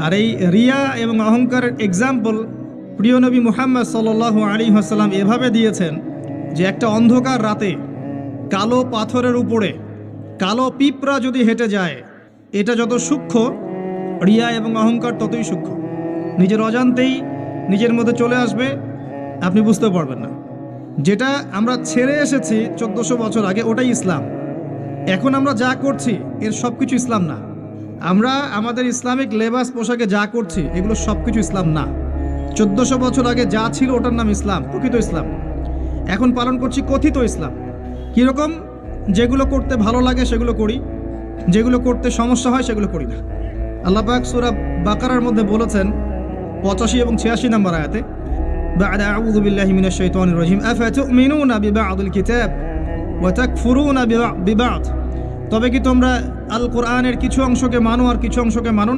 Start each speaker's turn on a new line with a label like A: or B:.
A: আর এই রিয়া এবং অহংকারের এক্সাম্পল প্রিয় নবী মুহাম্মদ সাল্লাল্লাহু আলাইহি ওয়াসাল্লাম এভাবে দিয়েছেন যে একটা অন্ধকার রাতে কালো পাথরের উপরে কালো পিঁপড়া যদি হেঁটে যায়, এটা যত সূক্ষ্ম, রিয়া এবং অহংকার ততই সূক্ষ্ম। নিজের অজান্তেই নিজের মধ্যে চলে আসবে, আপনি বুঝতে পারবেন না। যেটা আমরা ছেড়ে এসেছি 1400 বছর আগে, ওটাই ইসলাম। এখন আমরা যা করছি এর সব কিছু ইসলাম না। আমরা আমাদের ইসলামিক লেবাস পোশাকে যা করছি এগুলো সব কিছু ইসলাম না। 1400 বছর আগে যা ছিল ওটার নাম ইসলাম, প্রকৃত ইসলাম। এখন পালন করছি কথিত ইসলাম। কীরকম? যেগুলো করতে ভালো লাগে সেগুলো করি, যেগুলো করতে সমস্যা হয় সেগুলো করি না। আল্লাহ পাক সূরা বাকারার মধ্যে বলেছেন 85 এবং 86 নম্বর আয়াতে, বা'দা আউযু বিল্লাহি মিনাশ শাইতানির রাজিম আফাতুমিনুনা বিবা'দিল কিতাব ওয়া তাকফুরুনা বিবা'দ। তবে কি তোমরা আল কোরআনের কিছু অংশকে মানো আর কিছু অংশকে মানো